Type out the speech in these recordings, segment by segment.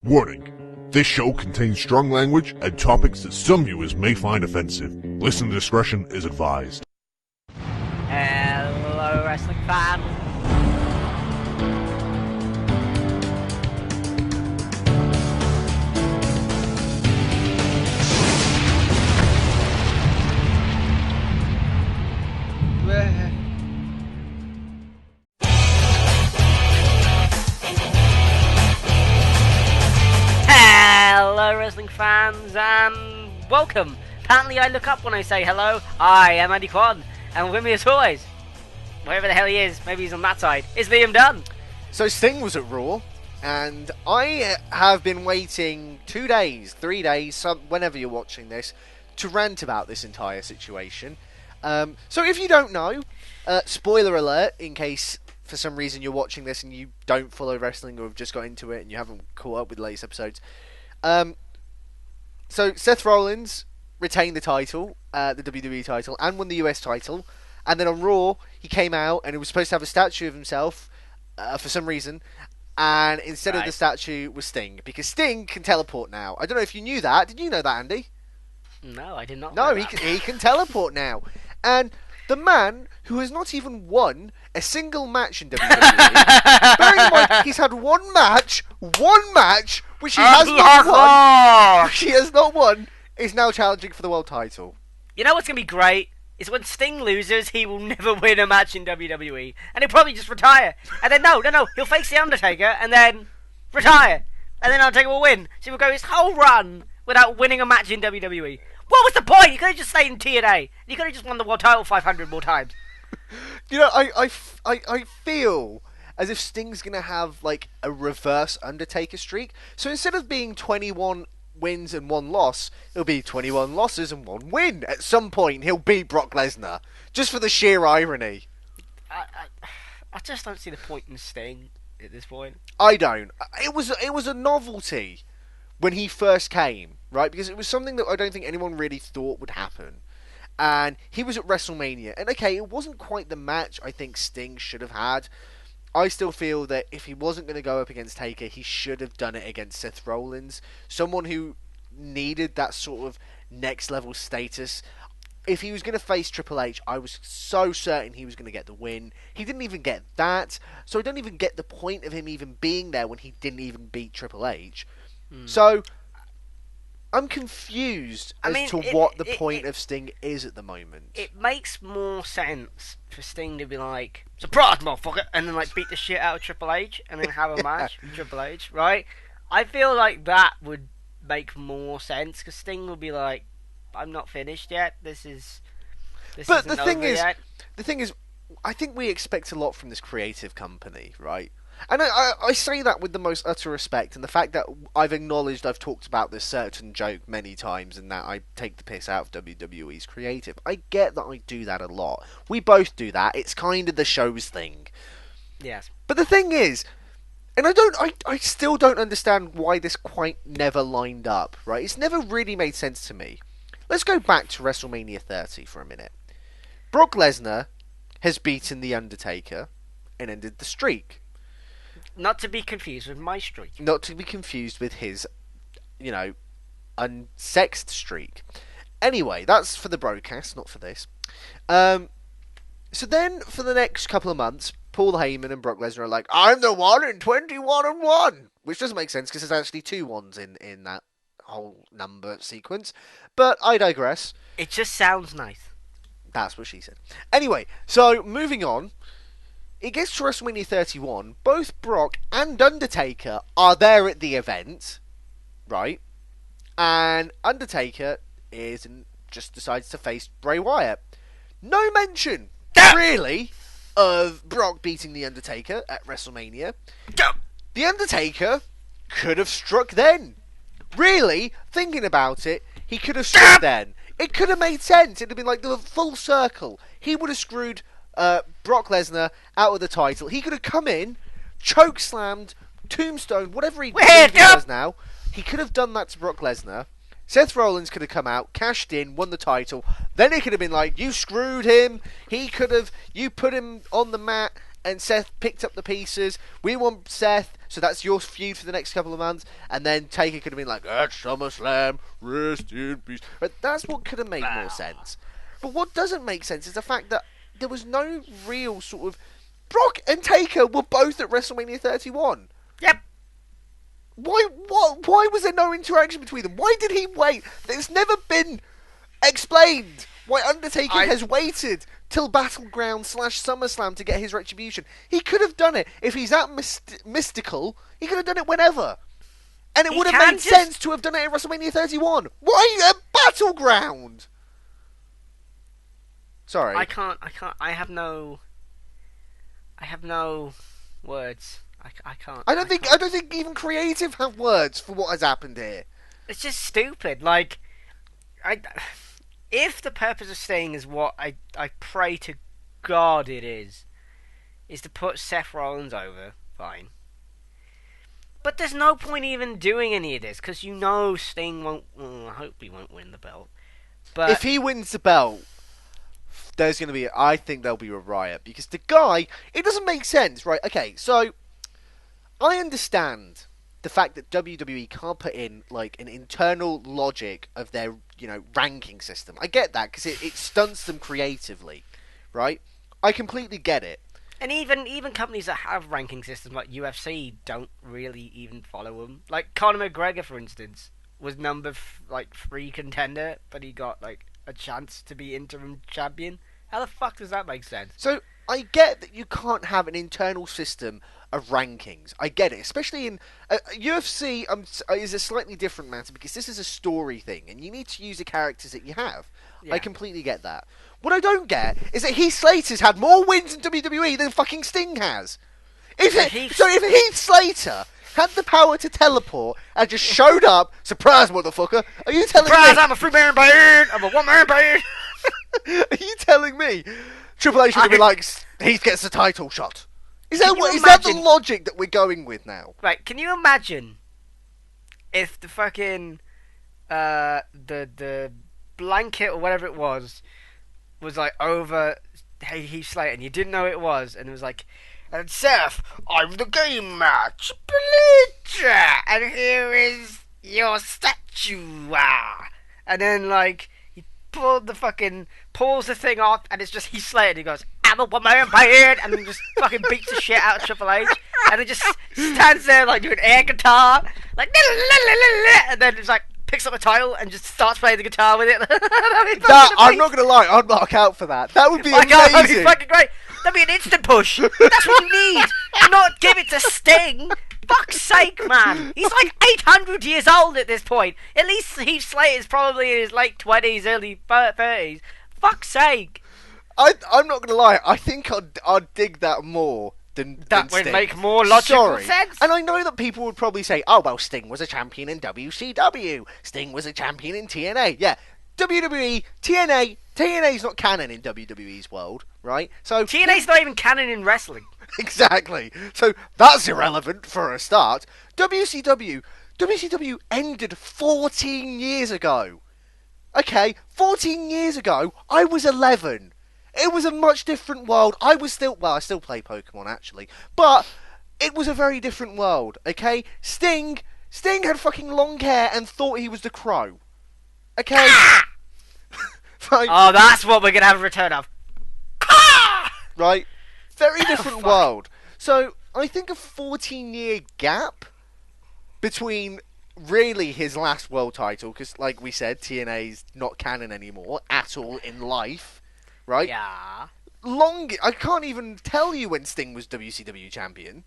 Warning. This show contains strong language and topics that some viewers may find offensive. Listener discretion is advised. Hello, wrestling fan. Hello, wrestling fans, and welcome. Apparently, I look up when I say hello. I am Andy Quan, and with me as always, wherever the hell he is, maybe he's on that side, is Liam Dunn. So Sting was at Raw, and I have been waiting 2 days, 3 days, whenever you're watching this, to rant about this entire situation. So if you don't know, spoiler alert, in case for some reason you're watching this and you don't follow wrestling or have just got into it and you haven't caught up with the latest episodes. So Seth Rollins retained the title, the WWE title, and won the US title. And then on Raw, he came out and he was supposed to have a statue of himself for some reason. And instead of the statue was Sting, because Sting can teleport now. I don't know if you knew that. Did you know that, Andy? No, I did not. No, he can teleport now. And the man who has not even won a single match in WWE, bearing in mind he's had one match, which he has not won, is now challenging for the world title. You know what's going to be great? Is when Sting loses, he will never win a match in WWE. And he'll probably just retire. And then, no, he'll face The Undertaker and then retire. And then Undertaker will win. So he'll go his whole run without winning a match in WWE. What was the point? You could have just stayed in TNA. You could have just won the world title 500 more times. You know, I feel as if Sting's going to have, like, a reverse Undertaker streak. So instead of being 21 wins and 1 loss, it'll be 21 losses and 1 win. At some point, he'll beat Brock Lesnar. Just for the sheer irony. I just don't see the point in Sting at this point. I don't. It was a novelty when he first came, right? Because it was something that I don't think anyone really thought would happen. And he was at WrestleMania. And okay, it wasn't quite the match I think Sting should have had. I still feel that if he wasn't going to go up against Taker, he should have done it against Seth Rollins. Someone who needed that sort of next level status. If he was going to face Triple H, I was so certain he was going to get the win. He didn't even get that. So I don't even get the point of him even being there when he didn't even beat Triple H. So I'm confused as to what the point of Sting is at the moment. It makes more sense for Sting to be like, surprise, motherfucker, and then like beat the shit out of Triple H and then have a match with Triple H, right? I feel like that would make more sense because Sting will be like, I'm not finished yet. This But isn't the thing over is, yet. I think we expect a lot from this creative company, right? And I say that with the most utter respect, and the fact that I've talked about this certain joke many times, and that I take the piss out of WWE's creative. I get that I do that a lot. We both do that. It's kind of the show's thing. Yes. But the thing is, and I still don't understand why this quite never lined up, right? It's never really made sense to me. Let's go back to WrestleMania 30 for a minute. Brock Lesnar has beaten The Undertaker and ended the streak. Not to be confused with my streak. Not to be confused with his, unsexed streak. Anyway, that's for the broadcast, not for this. So then, for the next couple of months, Paul Heyman and Brock Lesnar are like, I'm the one in 21-1! Which doesn't make sense, because there's actually 2 ones in that whole number sequence. But I digress. It just sounds nice. That's what she said. Anyway, so moving on. It gets to WrestleMania 31. Both Brock and Undertaker are there at the event, right? And Undertaker just decides to face Bray Wyatt. No mention, really, of Brock beating The Undertaker at WrestleMania. The Undertaker could have struck then. Really, thinking about it, he could have struck then. It could have made sense. It would have been like the full circle. He would have screwed Brock Lesnar out of the title. He could have come in, chokeslammed, tombstone, whatever he does now. He could have done that to Brock Lesnar. Seth Rollins could have come out, cashed in, won the title. Then it could have been like, you screwed him. You put him on the mat, and Seth picked up the pieces. We want Seth. So that's your feud for the next couple of months, and then Taker could have been like, at SummerSlam, rest in peace. But that's what could have made more sense. But what doesn't make sense is the fact that there was no real sort of... Brock and Taker were both at WrestleMania 31. Yep. Why was there no interaction between them? Why did he wait? It's never been explained why Undertaker has waited till Battleground / SummerSlam to get his retribution. He could have done it. If he's that mystical, he could have done it whenever. And it would have made sense to have done it at WrestleMania 31. Why a Battleground? Sorry. I can't. I have no words. I can't. I don't think even creative have words for what has happened here. It's just stupid. Like, if the purpose of staying is what I pray to God it is to put Seth Rollins over, fine. But there's no point even doing any of this because you know Sting won't. I hope he won't win the belt. But if he wins the belt, there's going to be. I think there'll be a riot because the guy. It doesn't make sense, right? Okay, so. I understand the fact that WWE can't put in like an internal logic of their, ranking system. I get that because it stunts them creatively, right? I completely get it. And even companies that have ranking systems like UFC don't really even follow them. Like Conor McGregor, for instance, was number 3 contender, but he got like a chance to be interim champion. How the fuck does that make sense? So I get that you can't have an internal system of rankings. I get it, especially in UFC is a slightly different matter because this is a story thing, and you need to use the characters that you have. Yeah. I completely get that. What I don't get is that Heath Slater's had more wins in WWE than fucking Sting has. If Heath Slater had the power to teleport and just showed up, surprise, motherfucker, are you telling me? Surprise! I'm a 3-man band. I'm a 1-man band. Are you telling me Triple H would be like, Heath gets the title shot? Is that the logic that we're going with now? Right, can you imagine if the fucking the blanket or whatever it was like over Heath Slater and you didn't know it was, and it was like, and Seth, I'm the game match, and here is your statue, and then like pulls the thing off, and it's just Heath Slater, and he goes, I'm a 1-man band, and then just fucking beats the shit out of Triple H, and then just stands there like doing air guitar, like, and then it's like picks up a title and just starts playing the guitar with it. I'm not gonna lie, I'd mark out for that. That would be amazing. That'd be fucking great. That'd be an instant push. That's what you need. Not give it to Sting. Fuck's sake, man. He's like 800 years old at this point. At least Heath Slater's probably in his late 20s, early 30s. Fuck's sake. I'm not gonna lie. I think I'd dig that more than that Sting. would make more logical sense. And I know that people would probably say, "Oh well, Sting was a champion in WCW. Sting was a champion in TNA." Yeah, WWE, TNA's not canon in WWE's world, right? So TNA's not even canon in wrestling. Exactly. So that's irrelevant for a start. WCW ended 14 years ago. Okay, 14 years ago, I was 11. It was a much different world. I still play Pokemon actually, but it was a very different world. Okay, Sting had fucking long hair and thought he was the Crow. Okay. Right. Oh, that's what we're gonna have a return of. Right. Very different world. So I think a 14-year gap between really his last world title, because like we said, TNA's not canon anymore at all in life. Right? Yeah. I can't even tell you when Sting was WCW champion.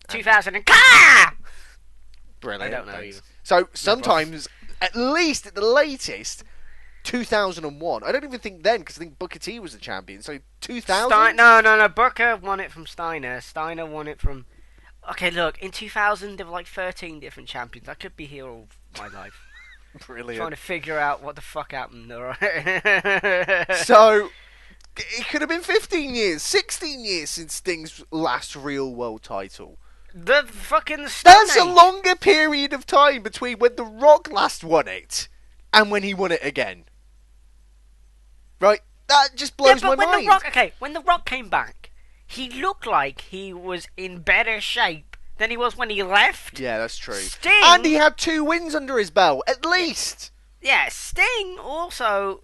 2000 and Brilliant. I don't know either. So sometimes, at least at the latest, 2001. I don't even think then, because I think Booker T was the champion. So 2000. No. Booker won it from Steiner. Steiner won it from. Okay, look. In 2000, there were like 13 different champions. I could be here all my life. Brilliant. Trying to figure out what the fuck happened. So, it could have been 15 years, 16 years since Sting's last real world title. The fucking That's a longer period of time between when The Rock last won it and when he won it again. Right? That just blows my mind. When The Rock came back, he looked like he was in better shape than he was when he left. Yeah, that's true. Sting, and he had 2 wins under his belt, at least. Yeah, Sting also,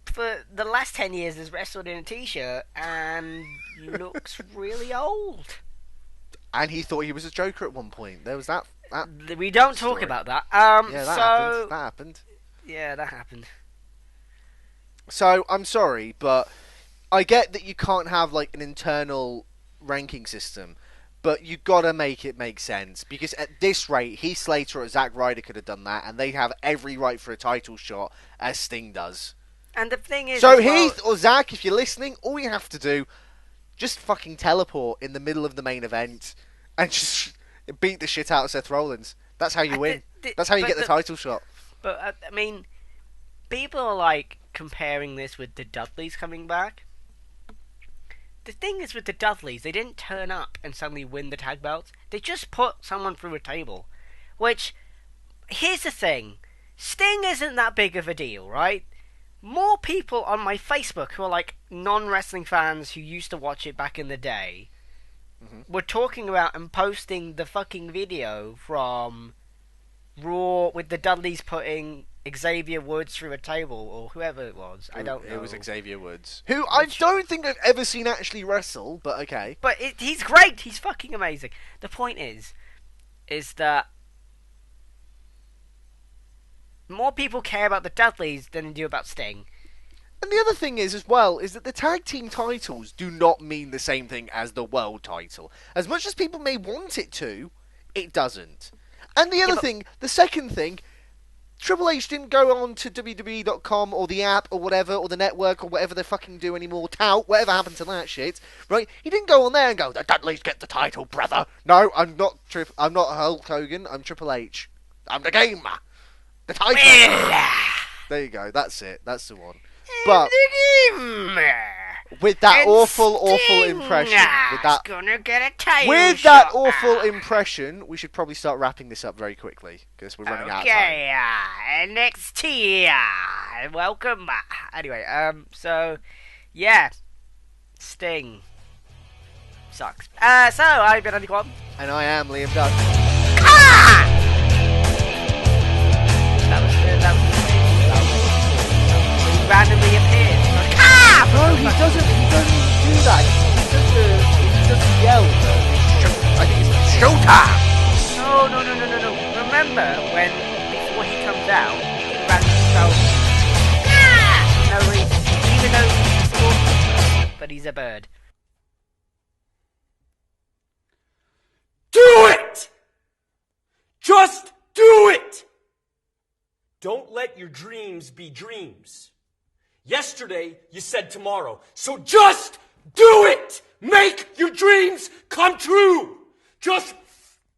for the last 10 years has wrestled in a t-shirt and looks really old. And he thought he was a Joker at one point. There was that we don't story. talk about that. Yeah, that happened. Yeah, that happened. So, I'm sorry, but I get that you can't have, like, an internal ranking system, but you gotta make it make sense, because at this rate, Heath Slater or Zack Ryder could have done that, and they have every right for a title shot, as Sting does. And the thing is... So, Heath or Zack, if you're listening, all you have to do, just fucking teleport in the middle of the main event, and just beat the shit out of Seth Rollins. That's how you win. That's how you get the title shot. But, I mean, people are, like, comparing this with the Dudleys coming back. The thing is with the Dudleys, they didn't turn up and suddenly win the tag belts. They just put someone through a table. Which, here's the thing. Sting isn't that big of a deal, right? More people on my Facebook who are like non-wrestling fans who used to watch it back in the day were talking about and posting the fucking video from Raw with the Dudleys putting Xavier Woods through a table, or whoever it was. I don't know. It was Xavier Woods. Who I don't think I've ever seen actually wrestle, but okay. But he's great. He's fucking amazing. The point is that more people care about the Dudleys than they do about Sting. And the other thing is, as well, is that the tag team titles do not mean the same thing as the world title. As much as people may want it to, it doesn't. And the other thing, the second thing, Triple H didn't go on to WWE.com or the app or whatever, or the network or whatever they fucking do anymore, tout, whatever happened to that shit, right? He didn't go on there and go, the Dudleys get the title, brother. No, I'm not Hulk Hogan, I'm Triple H. I'm the gamer. The title. There you go, that's it, that's the one. But with that awful impression, awful impression, we should probably start wrapping this up very quickly because we're running out of time. NXT, welcome back. Anyway, so yeah, Sting sucks. So I've been Andy Quam, and I am Liam Dunn. Randomly appears. No, he doesn't do that. He doesn't yell. I think it's showtime. No. Remember when, before he comes out, he randomly goes, no reason. Even though he's talking, but he's a bird. Do it! Just do it! Don't let your dreams be dreams. Yesterday, you said tomorrow. So just do it! Make your dreams come true! Just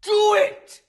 do it!